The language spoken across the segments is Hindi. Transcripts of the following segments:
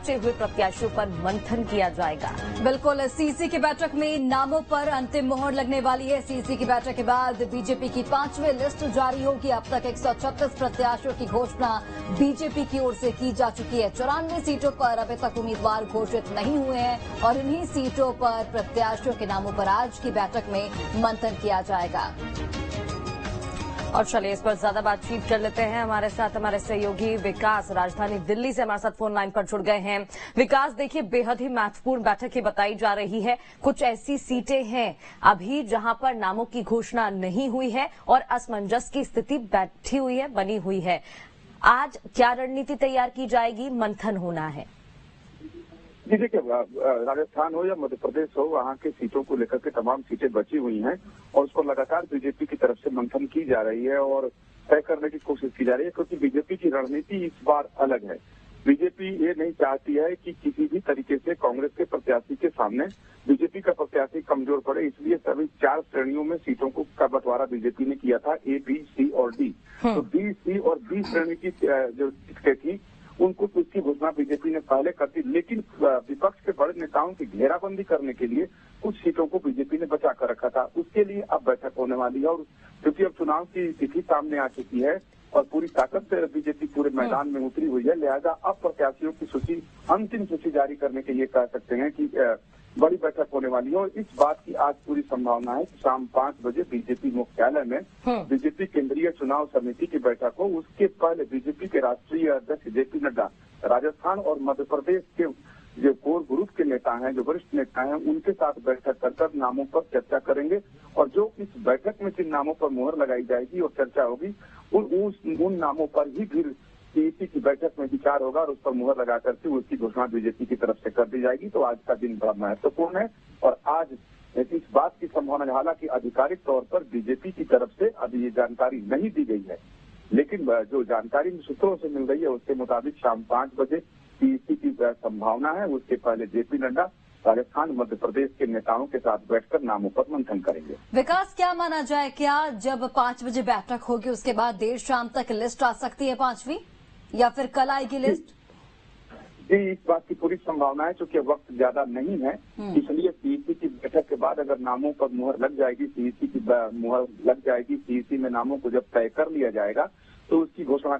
बचे हुए प्रत्याशियों पर मंथन किया जाएगा। बिल्कुल, सीसी की बैठक में नामों पर अंतिम मोहर लगने वाली है। सीसी की बैठक के बाद बीजेपी की 5वीं लिस्ट जारी होगी। अब तक 136 प्रत्याशियों की घोषणा बीजेपी की ओर से की जा चुकी है। 94 सीटों पर अभी तक उम्मीदवार घोषित नहीं हुए हैं और इन्हीं सीटों पर प्रत्याशियों के नामों पर आज की बैठक में मंथन किया जाएगा। और चलिए इस पर ज्यादा बातचीत कर लेते हैं। हमारे साथ हमारे सहयोगी विकास राजधानी दिल्ली से हमारे साथ फोन लाइन पर जुड़ गए हैं। विकास, देखिए बेहद ही महत्वपूर्ण बैठक ही बताई जा रही है। कुछ ऐसी सीटें हैं अभी जहां पर नामों की घोषणा नहीं हुई है और असमंजस की स्थिति बैठी हुई है, बनी हुई है। आज क्या रणनीति तैयार की जाएगी, मंथन होना है? जी देखिए, राजस्थान हो या मध्य प्रदेश हो, वहाँ के सीटों को लेकर के तमाम सीटें बची हुई हैं और उसको लगातार बीजेपी की तरफ से मंथन की जा रही है और तय करने की कोशिश की जा रही है, क्योंकि बीजेपी की रणनीति इस बार अलग है। बीजेपी ये नहीं चाहती है कि किसी भी तरीके से कांग्रेस के प्रत्याशी के सामने बीजेपी का प्रत्याशी कमजोर पड़े, इसलिए सभी 4 श्रेणियों में सीटों का बंटवारा बीजेपी ने किया था, ए, बी, सी और डी। तो बी, सी और बी श्रेणी की जो टिकटें थी उनको उसकी घोषणा बीजेपी ने पहले कर दी, लेकिन विपक्ष के बड़े नेताओं की घेराबंदी करने के लिए कुछ सीटों को बीजेपी ने बचा कर रखा था। उसके लिए अब बैठक होने वाली है और क्योंकि अब चुनाव की तिथि सामने आ चुकी है और पूरी ताकत से बीजेपी पूरे मैदान में उतरी हुई है, लिहाजा अब प्रत्याशियों की सूची, अंतिम सूची जारी करने के लिए कह सकते हैं कि बड़ी बैठक होने वाली है। और इस बात की आज पूरी संभावना है कि शाम 5 बजे बीजेपी मुख्यालय में बीजेपी केंद्रीय चुनाव समिति की बैठक हो। उसके पहले बीजेपी के राष्ट्रीय अध्यक्ष जेपी नड्डा राजस्थान और मध्य प्रदेश के जो कोर ग्रुप के नेता हैं, जो वरिष्ठ नेता हैं, उनके साथ बैठक कर नामों पर चर्चा करेंगे और जो इस बैठक में जिन नामों पर मुहर लगाई जाएगी और चर्चा होगी उन नामों पर ही फिर सीईसी की बैठक में विचार होगा और उस पर मुहर लगा करके उसकी घोषणा बीजेपी की तरफ से कर दी जाएगी। तो आज का दिन बड़ा महत्वपूर्ण है और आज इस बात की संभावना, हालांकि आधिकारिक तौर पर बीजेपी की तरफ से अभी ये जानकारी नहीं दी गई है, लेकिन जो जानकारी सूत्रों से मिल रही है उसके मुताबिक शाम 5 बजे सीईसी की संभावना है। उसके पहले जेपी नड्डा राजस्थान मध्य प्रदेश के नेताओं के साथ बैठकर नामों पर मंथन करेंगे। विकास, क्या माना जाए, क्या जब 5 बजे बैठक होगी उसके बाद देर शाम तक लिस्ट आ सकती है 5वीं, या फिर कल आएगी लिस्ट? जी, इस बात की पूरी संभावना है, क्योंकि वक्त ज्यादा नहीं है, इसलिए सीईसी की बैठक के बाद अगर नामों पर मुहर लग जाएगी, सीईसी की मुहर लग जाएगी, सीईसी में नामों को जब तय कर लिया जाएगा तो उसकी घोषणा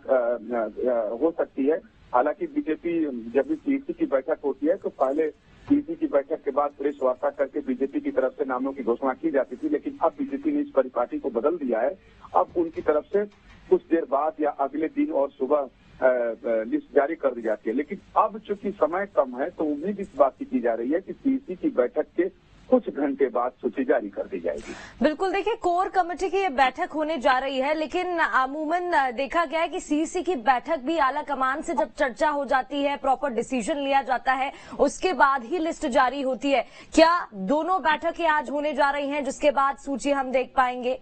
हो सकती है। हालांकि बीजेपी जब भी सीईसी की बैठक होती है तो पहले सीईसी की बैठक के बाद प्रेस वार्ता करके बीजेपी की तरफ से नामों की घोषणा की जाती थी, लेकिन अब बीजेपी ने इस परिपाटी को बदल दिया है। अब उनकी तरफ से कुछ देर बाद या अगले दिन और सुबह लिस्ट जारी कर दी जाती है, लेकिन अब चूंकि समय कम है तो उम्मीद इस बात की जा रही है कि सीईसी की बैठक के कुछ घंटे बाद सूची जारी कर दी जाएगी। बिल्कुल, देखिए कोर कमेटी की ये बैठक होने जा रही है, लेकिन अमूमन देखा गया है कि सीईसी की बैठक भी आला कमान से जब चर्चा हो जाती है, प्रॉपर डिसीजन लिया जाता है, उसके बाद ही लिस्ट जारी होती है। क्या दोनों बैठकें आज होने जा रही हैं जिसके बाद सूची हम देख पाएंगे?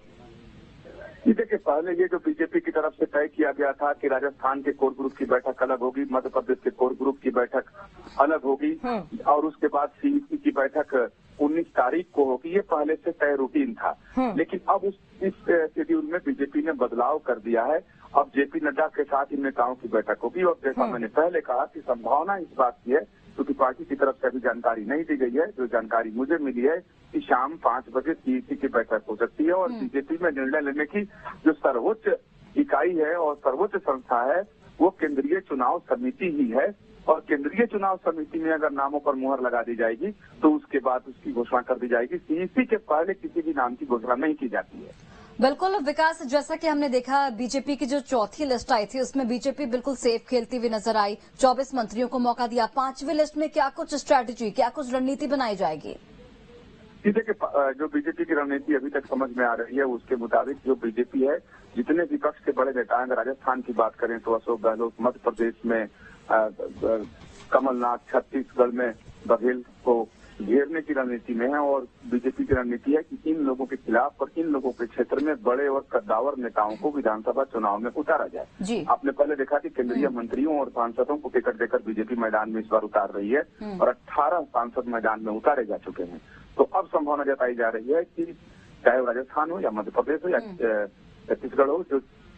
देखिए, पहले ये जो बीजेपी की तरफ से तय किया गया था कि राजस्थान के कोर ग्रुप की बैठक अलग होगी, मध्य प्रदेश के कोर ग्रुप की बैठक अलग होगी और उसके बाद सीईसी की बैठक 19 तारीख को होगी, ये पहले से तय रूटीन था। लेकिन अब इस शेड्यूल में बीजेपी ने बदलाव कर दिया है। अब जेपी नड्डा के साथ इन नेताओं की बैठक होगी और जैसा मैंने पहले कहा कि संभावना इस बात की है, क्योंकि पार्टी की तरफ से अभी जानकारी नहीं दी गई है, जो जानकारी मुझे मिली है कि शाम 5 बजे सीईसी की बैठक हो सकती है और बीजेपी में निर्णय लेने की जो सर्वोच्च इकाई है और सर्वोच्च संस्था है वो केंद्रीय चुनाव समिति ही है और केंद्रीय चुनाव समिति में अगर नामों पर मुहर लगा दी जाएगी तो उसके बाद उसकी घोषणा कर दी जाएगी। सीईसी के पहले किसी भी नाम की घोषणा नहीं की जाती है। बिल्कुल विकास, जैसा कि हमने देखा बीजेपी की जो चौथी लिस्ट आई थी उसमें बीजेपी बिल्कुल सेफ खेलती हुई नजर आई, 24 मंत्रियों को मौका दिया। 5वीं लिस्ट में क्या कुछ स्ट्रैटेजी, क्या कुछ रणनीति बनाई जाएगी? देखिए, जो बीजेपी की रणनीति अभी तक समझ में आ रही है उसके मुताबिक जो बीजेपी है, जितने विपक्ष के बड़े नेता हैं, राजस्थान की बात करें तो अशोक गहलोत, मध्य प्रदेश में कमलनाथ, छत्तीसगढ़ में बघेल को घेरने की रणनीति में है और बीजेपी की रणनीति है कि इन लोगों के खिलाफ और इन लोगों के क्षेत्र में बड़े और कद्दावर नेताओं को विधानसभा चुनाव में उतारा जाए। आपने पहले देखा कि केंद्रीय मंत्रियों और सांसदों को टिकट देकर बीजेपी मैदान में इस बार उतार रही है और 18 सांसद मैदान में उतारे जा चुके हैं। तो अब संभावना जताई जा रही है कि चाहे वो राजस्थान हो या मध्य प्रदेश हो या छत्तीसगढ़ हो,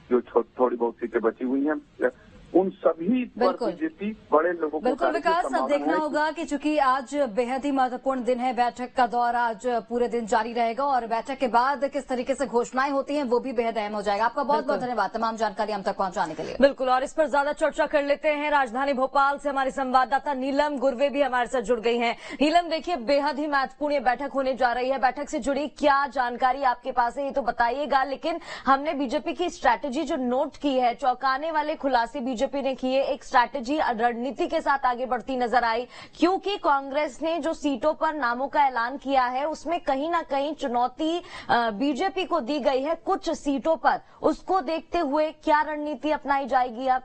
जो थोड़ी बहुत सीटें बची हुई हैं, उन सभी पर बीजेपी बड़े लोगों को बिल्कुल विकास, अब देखना होगा कि चूंकि आज बेहद ही महत्वपूर्ण दिन है, बैठक का दौर आज पूरे दिन जारी रहेगा और बैठक के बाद किस तरीके से घोषणाएं होती हैं वो भी बेहद अहम हो जाएगा। आपका बहुत बहुत धन्यवाद तमाम जानकारी हम तक पहुंचाने के लिए। बिल्कुल, और इस पर ज्यादा चर्चा कर लेते हैं। राजधानी भोपाल से हमारी संवाददाता नीलम गुरवे भी हमारे साथ जुड़ गई हैं। नीलम, देखिए बेहद ही महत्वपूर्ण ये बैठक होने जा रही है, बैठक से जुड़ी क्या जानकारी आपके पास है ये तो बताइएगा, लेकिन हमने बीजेपी की स्ट्रैटेजी जो नोट की है, चौंकाने वाले खुलासे बीजेपी ने किए, एक स्ट्रैटेजी रणनीति के साथ आगे बढ़ती नजर आई, क्योंकि कांग्रेस ने जो सीटों पर नामों का ऐलान किया है उसमें कहीं ना कहीं चुनौती बीजेपी को दी गई है कुछ सीटों पर। उसको देखते हुए क्या रणनीति अपनाई जाएगी अब?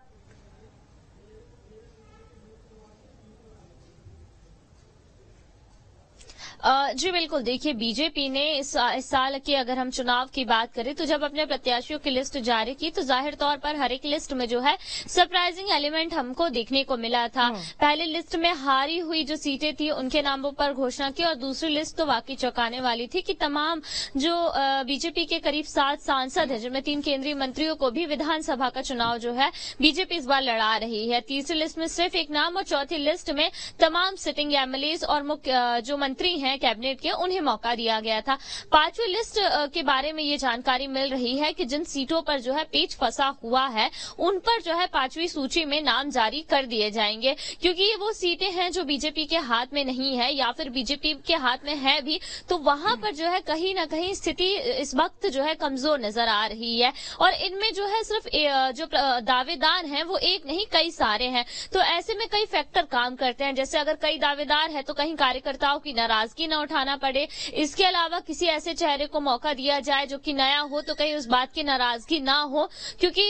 जी बिल्कुल, देखिए बीजेपी ने इस साल की अगर हम चुनाव की बात करें तो जब अपने प्रत्याशियों की लिस्ट जारी की तो जाहिर तौर पर हर एक लिस्ट में जो है सरप्राइजिंग एलिमेंट हमको देखने को मिला था। पहले लिस्ट में हारी हुई जो सीटें थी उनके नामों पर घोषणा की और दूसरी लिस्ट तो वाकई चौंकाने वाली थी कि तमाम जो बीजेपी के करीब 7 सांसद हैं जिनमें 3 केंद्रीय मंत्रियों को भी विधानसभा का चुनाव जो है बीजेपी इस बार लड़ा रही है। तीसरी लिस्ट में सिर्फ एक नाम और चौथी लिस्ट में तमाम सिटिंग एमएलए और मुख्य जो मंत्री हैं कैबिनेट के उन्हें मौका दिया गया था। 5वीं लिस्ट के बारे में ये जानकारी मिल रही है कि जिन सीटों पर जो है पेच फंसा हुआ है उन पर जो है 5वीं सूची में नाम जारी कर दिए जाएंगे, क्योंकि ये वो सीटें हैं जो बीजेपी के हाथ में नहीं है या फिर बीजेपी के हाथ में है भी तो वहां पर जो है कहीं ना कहीं स्थिति इस वक्त जो है कमजोर नजर आ रही है और इनमें जो है सिर्फ जो दावेदार हैं वो एक नहीं कई सारे हैं। तो ऐसे में कई फैक्टर काम करते हैं, जैसे अगर कई दावेदार है तो कहीं कार्यकर्ताओं की नाराजगी न उठाना पड़े, इसके अलावा किसी ऐसे चेहरे को मौका दिया जाए जो कि नया हो तो कहीं उस बात की नाराजगी ना हो, क्योंकि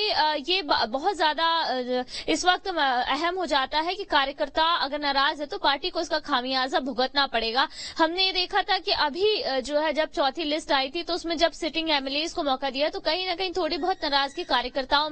ये बहुत ज्यादा इस वक्त अहम हो जाता है कि कार्यकर्ता अगर नाराज है तो पार्टी को उसका खामियाजा भुगतना पड़ेगा। हमने ये देखा था कि अभी जो है जब चौथी लिस्ट आई थी तो उसमें जब सिटिंग एमएलए को मौका दिया तो कहीं ना कहीं थोड़ी बहुत नाराजगी कार्यकर्ताओं में